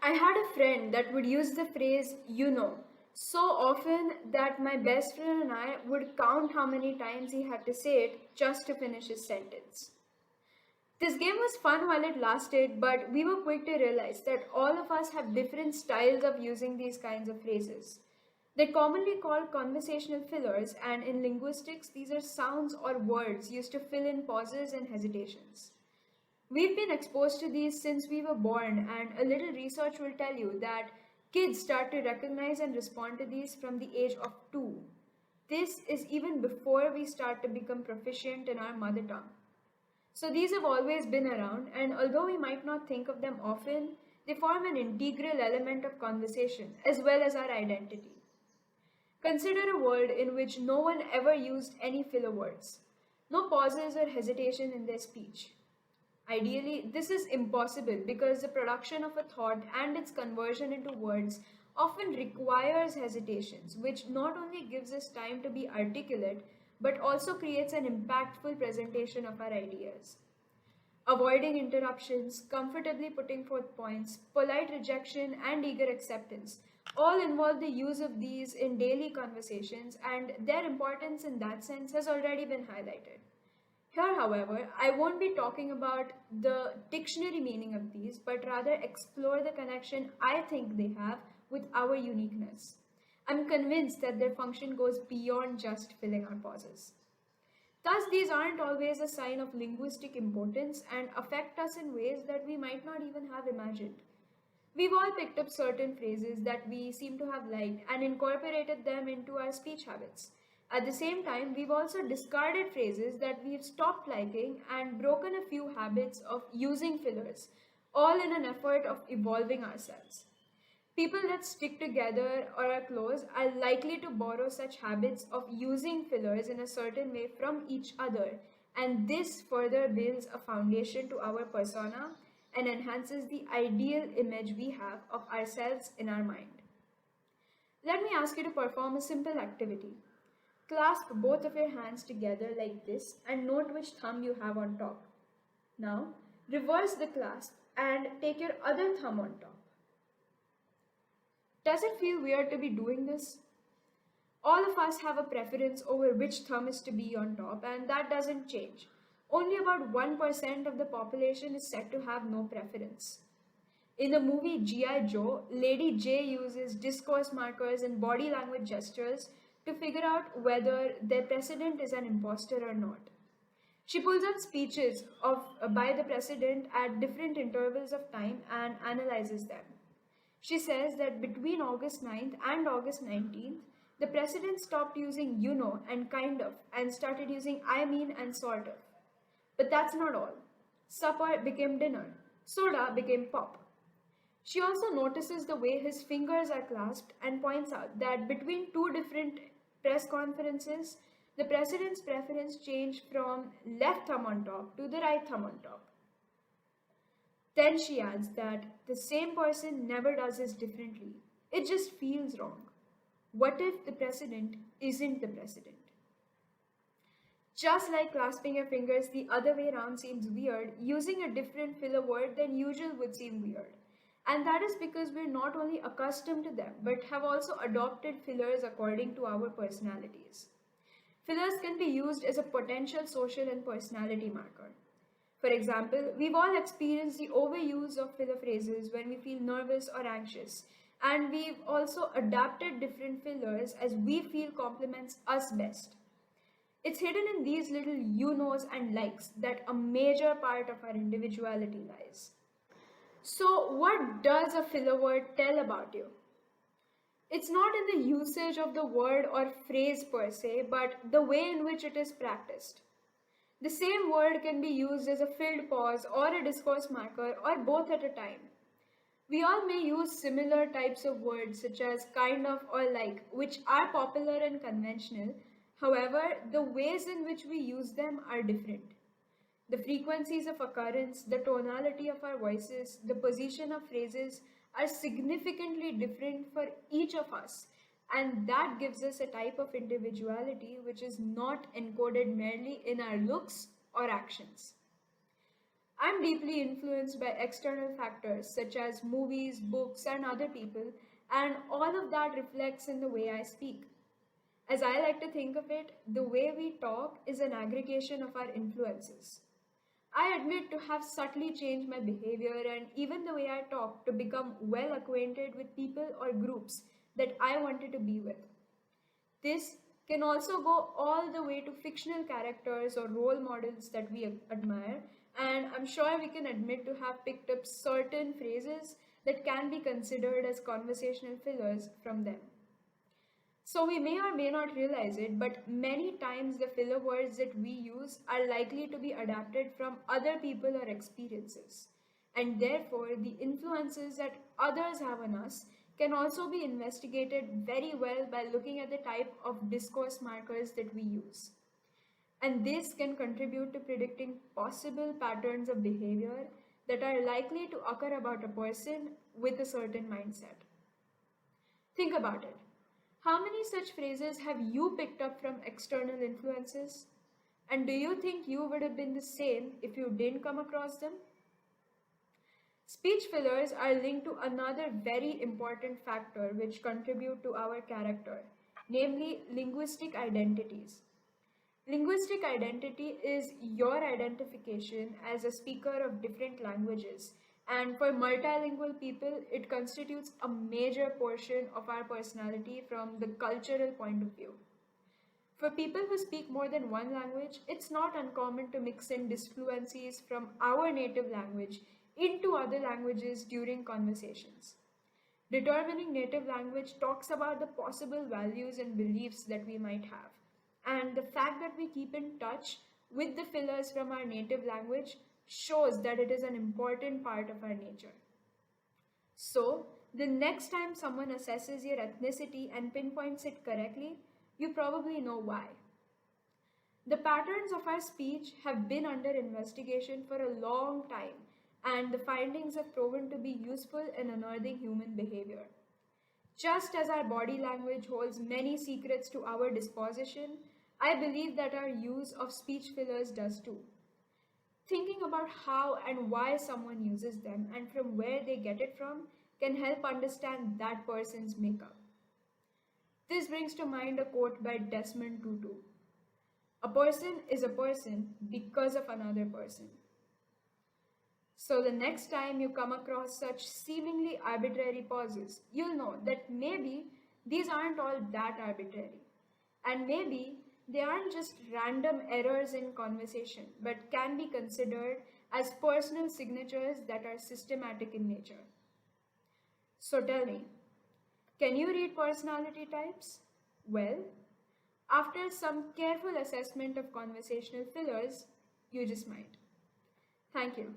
I had a friend that would use the phrase, so often that my best friend and I would count how many times he had to say it just to finish his sentence. This game was fun while it lasted, but we were quick to realize that all of us have different styles of using these kinds of phrases. They're commonly called conversational fillers, and in linguistics, these are sounds or words used to fill in pauses and hesitations. We've been exposed to these since we were born, and a little research will tell you that kids start to recognize and respond to these from the age of 2. This is even before we start to become proficient in our mother tongue. So these have always been around, and although we might not think of them often, they form an integral element of conversation as well as our identity. Consider a world in which no one ever used any filler words, no pauses or hesitation in their speech. Ideally, this is impossible because the production of a thought and its conversion into words often requires hesitations, which not only gives us time to be articulate but also creates an impactful presentation of our ideas. Avoiding interruptions, comfortably putting forth points, polite rejection, and eager acceptance all involve the use of these in daily conversations, and their importance in that sense has already been highlighted. Here, however, I won't be talking about the dictionary meaning of these, but rather explore the connection I think they have with our uniqueness. I'm convinced that their function goes beyond just filling our pauses. Thus, these aren't always a sign of linguistic importance and affect us in ways that we might not even have imagined. We've all picked up certain phrases that we seem to have liked and incorporated them into our speech habits. At the same time, we've also discarded phrases that we've stopped liking and broken a few habits of using fillers, all in an effort of evolving ourselves. People that stick together or are close are likely to borrow such habits of using fillers in a certain way from each other, and this further builds a foundation to our persona and enhances the ideal image we have of ourselves in our mind. Let me ask you to perform a simple activity. Clasp both of your hands together like this and note which thumb you have on top. Now, reverse the clasp and take your other thumb on top. Does it feel weird to be doing this? All of us have a preference over which thumb is to be on top, and that doesn't change. Only about 1% of the population is said to have no preference. In the movie G.I. Joe, Lady J uses discourse markers and body language gestures to figure out whether their president is an imposter or not. She pulls up speeches by the president at different intervals of time and analyzes them. She says that between August 9th and August 19th, the president stopped using and kind of and started using I mean and sort of. But that's not all. Supper became dinner. Soda became pop. She also notices the way his fingers are clasped and points out that between two different press conferences, the president's preference changed from left thumb on top to the right thumb on top. Then she adds that the same person never does this differently. It just feels wrong. What if the president isn't the president? Just like clasping your fingers the other way around seems weird, using a different filler word than usual would seem weird. And that is because we're not only accustomed to them, but have also adopted fillers according to our personalities. Fillers can be used as a potential social and personality marker. For example, we've all experienced the overuse of filler phrases when we feel nervous or anxious, and we've also adapted different fillers as we feel complements us best. It's hidden in these little you knows and likes that a major part of our individuality lies. So, what does a filler word tell about you? It's not in the usage of the word or phrase per se, but the way in which it is practiced. The same word can be used as a filled pause or a discourse marker or both at a time. We all may use similar types of words such as kind of or like, which are popular and conventional. However, the ways in which we use them are different. The frequencies of occurrence, the tonality of our voices, the position of phrases are significantly different for each of us, and that gives us a type of individuality which is not encoded merely in our looks or actions. I'm deeply influenced by external factors such as movies, books, and other people, and all of that reflects in the way I speak. As I like to think of it, the way we talk is an aggregation of our influences. I admit to have subtly changed my behavior and even the way I talk to become well acquainted with people or groups that I wanted to be with. This can also go all the way to fictional characters or role models that we admire, and I'm sure we can admit to have picked up certain phrases that can be considered as conversational fillers from them. So we may or may not realize it, but many times the filler words that we use are likely to be adapted from other people or experiences. And therefore, the influences that others have on us can also be investigated very well by looking at the type of discourse markers that we use. And this can contribute to predicting possible patterns of behavior that are likely to occur about a person with a certain mindset. Think about it. How many such phrases have you picked up from external influences? And do you think you would have been the same if you didn't come across them? Speech fillers are linked to another very important factor which contribute to our character, namely linguistic identities. Linguistic identity is your identification as a speaker of different languages, and for multilingual people, it constitutes a major portion of our personality from the cultural point of view. For people who speak more than one language, it's not uncommon to mix in disfluencies from our native language into other languages during conversations. Determining native language talks about the possible values and beliefs that we might have. And the fact that we keep in touch with the fillers from our native language shows that it is an important part of our nature. So, the next time someone assesses your ethnicity and pinpoints it correctly, you probably know why. The patterns of our speech have been under investigation for a long time, and the findings have proven to be useful in unearthing human behavior. Just as our body language holds many secrets to our disposition, I believe that our use of speech fillers does too. Thinking about how and why someone uses them and from where they get it from can help understand that person's makeup. This brings to mind a quote by Desmond Tutu: "A person is a person because of another person." So the next time you come across such seemingly arbitrary pauses, you'll know that maybe these aren't all that arbitrary. And maybe they aren't just random errors in conversation, but can be considered as personal signatures that are systematic in nature. So tell me, can you read personality types? Well, after some careful assessment of conversational fillers, you just might. Thank you.